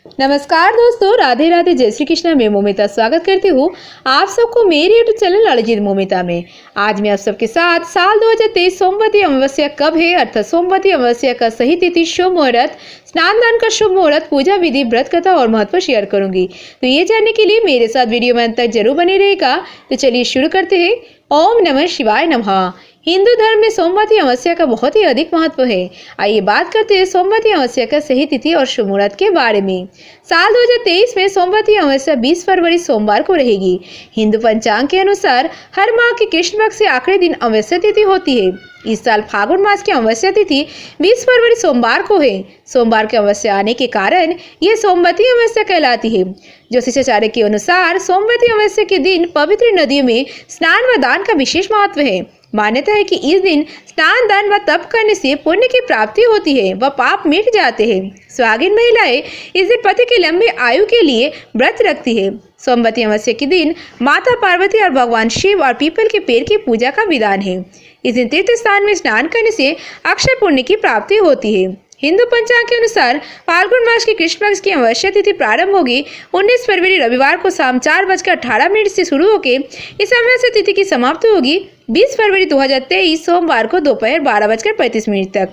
नमस्कार दोस्तों, राधे राधे, जय श्री कृष्ण। मैं मोमिता स्वागत करती हूँ आप सबको मेरे यूट्यूब चैनल अरिजीत मोमिता में। आज मैं आप सबके साथ साल 2023 सोमवती अमावस्या कब है अर्थात सोमवती अमावस्या का सही तिथि, शुभ मुहूर्त, स्नान दान का शुभ मुहूर्त, पूजा विधि, व्रत कथा और महत्व शेयर करूंगी। तो ये जानने के लिए मेरे साथ वीडियो में अंत तक जरूर बने रहेगा। तो चलिए शुरू करते हैं। ओम नमः शिवाय नमः। हिंदू धर्म में सोमवती अमावस्या का बहुत ही अधिक महत्व है। आइए बात करते हैं सोमवती अमावस्या का सही तिथि और शुभ मुहूर्त के बारे में। साल 2023 में सोमवती अमावस्या 20 फरवरी सोमवार को रहेगी। हिंदू पंचांग के अनुसार हर माह के कृष्ण पक्ष से आखिरी दिन अमावस्या तिथि होती है। इस साल फागुन मास की अमावस्या तिथि 20 फरवरी सोमवार को है। सोमवार की अमावस्या आने के कारण यह सोमवती अमावस्या कहलाती है। ज्योतिषाचार्य के अनुसार सोमवती अमावस्या के दिन पवित्र नदियों में स्नान व दान का विशेष महत्व है। मान्यता है कि इस दिन स्नान दान व तप करने से पुण्य की प्राप्ति होती है व पाप मिट जाते हैं। सुहागिन महिलाएं इस दिन पति की लंबी आयु के लिए व्रत रखती है। सोमवती अमावस्या के दिन माता पार्वती और भगवान शिव और पीपल के पेड़ की पूजा का विधान है। इस दिन तीर्थ स्थान में स्नान करने से अक्षय पुण्य की प्राप्ति होती है। हिंदू पंचांग के अनुसार फाल्गुन मास की कृष्ण पक्ष की अमावस्या तिथि प्रारंभ होगी 19 फरवरी रविवार को शाम 4:18 से शुरू होकर इस अमावस्या तिथि की समाप्ति होगी 20 फरवरी 2023 सोमवार को दोपहर 12:35 तक।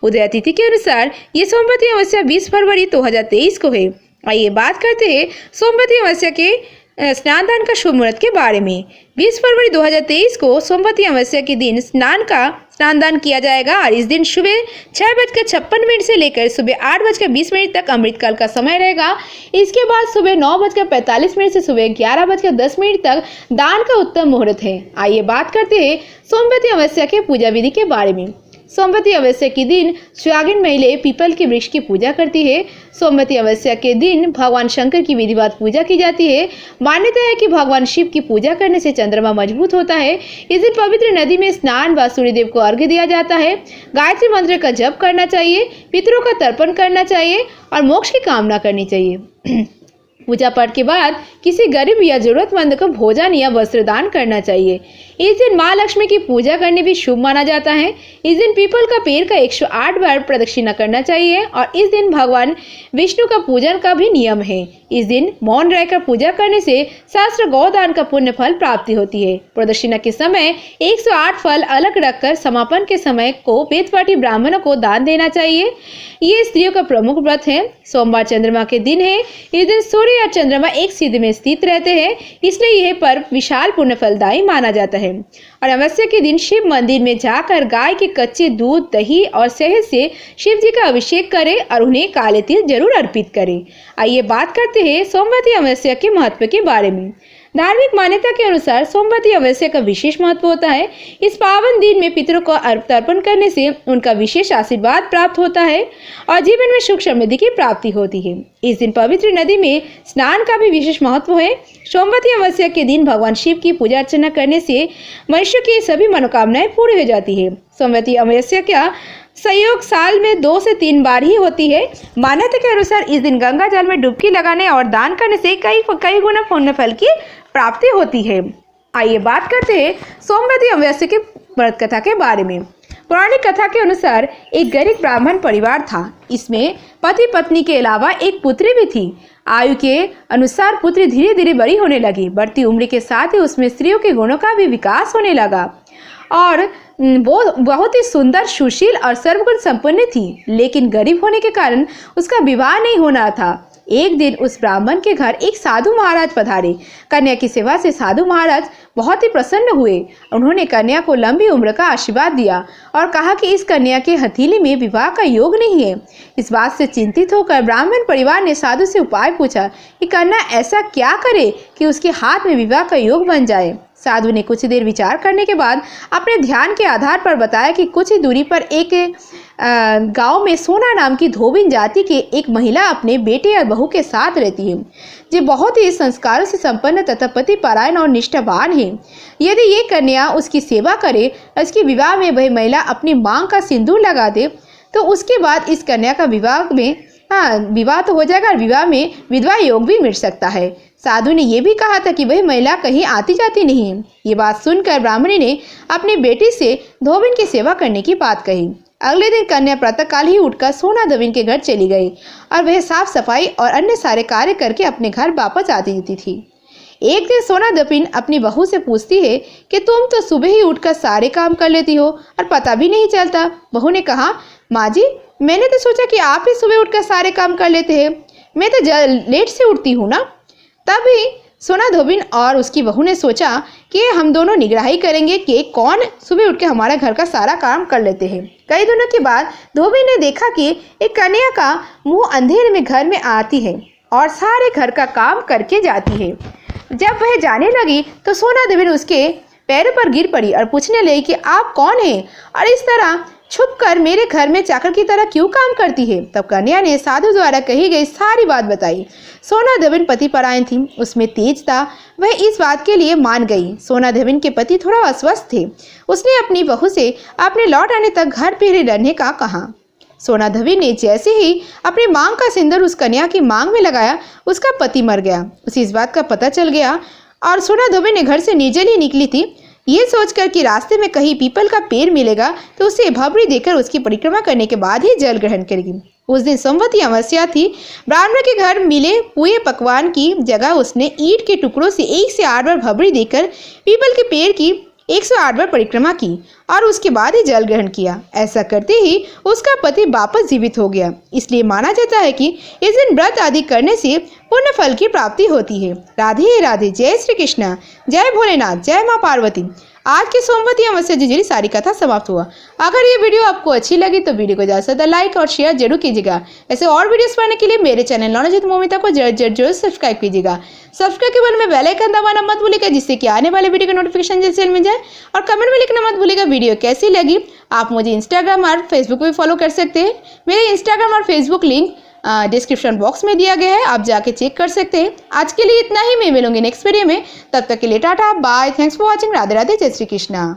उदय तिथि के अनुसार ये सोमवती अमावस्या 20 फरवरी 2023 को है। आइए बात करते हैं सोमवती अमावस्या के स्नान दान का शुभ मुहूर्त के बारे में। 20 फरवरी 2023 को सोमवती अमावस्या के दिन स्नान दान किया जाएगा और इस दिन सुबह 6:56 से लेकर सुबह 8:20 तक अमृतकाल का समय रहेगा। इसके बाद सुबह 9:45 से सुबह 11:10 तक दान का उत्तम मुहूर्त है। आइए बात करते हैं सोमवती अमावस्या के पूजा विधि के बारे में। सोमवती अमावस्या के दिन सुहागिन महिलाएं पीपल के वृक्ष की पूजा करती है। सोमवती अमावस्या के दिन भगवान शंकर की विधिवत पूजा की जाती है। मान्यता है कि भगवान शिव की पूजा करने से चंद्रमा मजबूत होता है। इस दिन पवित्र नदी में स्नान व सूर्यदेव को अर्घ्य दिया जाता है। गायत्री मंत्र का जप करना चाहिए, पितरों का तर्पण करना चाहिए और मोक्ष की कामना करनी चाहिए। पूजा पाठ के बाद किसी गरीब या जरूरतमंद को भोजन या वस्त्र दान करना चाहिए। इस दिन माँ लक्ष्मी की पूजा करने भी शुभ माना जाता है। इस दिन पीपल का पेड़ का 108 बार प्रदक्षिणा करना चाहिए और इस दिन भगवान विष्णु का पूजन का भी नियम है। इस दिन मौन रहकर पूजा करने से शास्त्र गौदान का पुण्य फल प्राप्ति होती है। प्रदक्षिणा के समय 108 फल अलग रखकर समापन के समय को वेदपाठी ब्राह्मणों को दान देना चाहिए। ये स्त्रियों का प्रमुख व्रत है। सोमवार चंद्रमा के दिन है। इस दिन सूर्य या चंद्रमा एक सीध में स्थित रहते हैं, इसलिए यह पर्व विशाल पुण्य फलदायी माना जाता है। और अमावस्या के दिन शिव मंदिर में जाकर गाय के कच्चे दूध, दही और शहद से शिव जी का अभिषेक करें और उन्हें काले तिल जरूर अर्पित करें। आइए बात करते हैं सोमवती अमावस्या के महत्व के बारे में। धार्मिक मान्यता के अनुसार सोमवती अमावस्या का विशेष महत्व होता है। इस पावन दिन में पितरों को तर्पण करने से उनका विशेष आशीर्वाद प्राप्त होता है और जीवन में सुख समृद्धि की प्राप्ति होती है। इस दिन पवित्र नदी में स्नान का भी विशेष महत्व है। सोमवती अमावस्या के दिन भगवान शिव की पूजा अर्चना करने से मनुष्य की सभी मनोकामनाएं पूरी हो जाती है। सोमवती अमावस्या का संयोग साल में 2 से 3 बार ही होती है। मान्यता के अनुसार इस दिन गंगा जल में डुबकी लगाने और दान करने से कई गुना पुण्य फल की प्राप्ति होती है। आइए बात करते हैं सोमवती अमावस्या की व्रत कथा के बारे में। पौराणिक कथा के अनुसार एक गरीब ब्राह्मण परिवार था। इसमें पति पत्नी के अलावा एक पुत्री भी थी। आयु के अनुसार पुत्री धीरे धीरे बड़ी होने लगी। बढ़ती उम्र के साथ ही उसमें स्त्रियों के गुणों का भी विकास होने लगा और वो बहुत ही सुंदर, सुशील और सर्वगुण संपन्न थी। लेकिन गरीब होने के कारण उसका विवाह नहीं होना था। एक दिन उस ब्राह्मण के घर एक साधु महाराज पधारे। कन्या की सेवा से साधु महाराज बहुत ही प्रसन्न हुए। उन्होंने कन्या को लंबी उम्र का आशीर्वाद दिया और कहा कि इस कन्या के हथेली में विवाह का योग नहीं है। इस बात से चिंतित होकर ब्राह्मण परिवार ने साधु से उपाय पूछा कि कन्या ऐसा क्या करे कि उसके हाथ में विवाह का योग बन जाए। साधु ने कुछ देर विचार करने के बाद अपने ध्यान के आधार पर बताया कि कुछ ही दूरी पर एक गांव में सोना नाम की धोबिन जाति की एक महिला अपने बेटे और बहू के साथ रहती है, जो बहुत ही संस्कारों से संपन्न तथा पति परायण और निष्ठावान है। यदि ये कन्या उसकी सेवा करे और इसके विवाह में वह महिला अपनी मांग का सिंदूर लगा दे तो उसके बाद इस कन्या का विवाह तो हो जाएगा और विवाह में विधवा योग भी मिल सकता है। साधु ने यह भी कहा था कि वह महिला कहीं आती जाती नहीं है। ये बात सुनकर ब्राह्मणी ने अपनी बेटी से धोबिन की सेवा करने की बात कही। अगले दिन कन्या प्रातःकाल ही उठकर सोना धविन के घर चली गई और वह साफ सफाई और अन्य सारे कार्य करके अपने घर वापस आती थी। एक दिन सोना धविन अपनी बहू से पूछती है कि तुम तो सुबह ही उठकर सारे काम कर लेती हो और पता भी नहीं चलता। बहू ने कहा, माँ जी, मैंने तो सोचा कि आप ही सुबह उठकर सारे काम कर लेते हैं, मैं तो लेट से उठती हूँ ना। तभी सोना धोबिन और उसकी बहू ने सोचा कि हम दोनों निगरानी करेंगे कि कौन सुबह उठ के हमारा घर का सारा काम कर लेते हैं। कई दिनों के बाद धोबिन ने देखा कि एक कन्या का मुंह अंधेरे में घर में आती है और सारे घर का काम करके जाती है। जब वह जाने लगी तो सोना धोबिन उसके पैरों पर गिर पड़ी और पूछने लगी कि आप कौन हैं और इस तरह छुपकर मेरे घर में चाकर की तरह क्यों काम करती है। तब कन्या ने साधु द्वारा कही गई सारी बात बताई। सोना धविन पति परायण थी, उसमें तेज था, वह इस बात के लिए मान गई। सोना धविन के पति थोड़ा अस्वस्थ थे। उसने अपनी बहू से अपने लौट आने तक घर पर रहने का कहा। सोना धविन ने जैसे ही अपनी मांग का सिंदूर उस कन्या की मांग में लगाया, उसका पति मर गया। उसे इस बात का पता चल गया और सोना धविन ने घर से निर्जली निकली थी, ये सोचकर कि रास्ते में कहीं पीपल का पेड़ मिलेगा तो उसे भबरी देकर उसकी परिक्रमा करने के बाद ही जल ग्रहण करेगी। उस दिन सोमवती अमावस्या थी। ब्राह्मण के घर मिले पूरे पकवान की जगह उसने ईंट के टुकड़ों से 1 से 8 बार भबरी देकर पीपल के पेड़ की 108 बार परिक्रमा की और उसके बाद ही जल ग्रहण किया। ऐसा करते ही उसका पति वापस जीवित हो गया। इसलिए माना जाता है कि इस दिन व्रत आदि करने से पुण्य फल की प्राप्ति होती है। राधे राधे। जय श्री कृष्ण, जय भोलेनाथ, जय माँ पार्वती। आज की सोमवती अमावस्या जुड़ी सारी कथा समाप्त हुआ। अगर ये वीडियो आपको अच्छी लगी तो वीडियो को ज़्यादा से ज़्यादा लाइक और शेयर जरूर कीजिएगा। ऐसे और वीडियोस पाने के लिए मेरे चैनल नॉलेज विद मोमिता को जरूर सब्सक्राइब कीजिएगा। सब्सक्राइब के बाद में बेल आइकन दबाना मत भूलिएगा, जिससे कि आने वाले वीडियो का नोटिफिकेशन जल्द मिल जाए। और कमेंट में लिखना मत भूलिएगा वीडियो कैसी लगी। आप मुझे इंस्टाग्राम और फेसबुक पे फॉलो कर सकते हैं। मेरे इंस्टाग्राम और फेसबुक लिंक डिस्क्रिप्शन बॉक्स में दिया गया है, आप जाके चेक कर सकते हैं। आज के लिए इतना ही, मैं मिलूंगी नेक्स्ट वीडियो में। तब तक के लिए tata bye, thanks for watching. Radhe Radhe, जय श्री कृष्णा।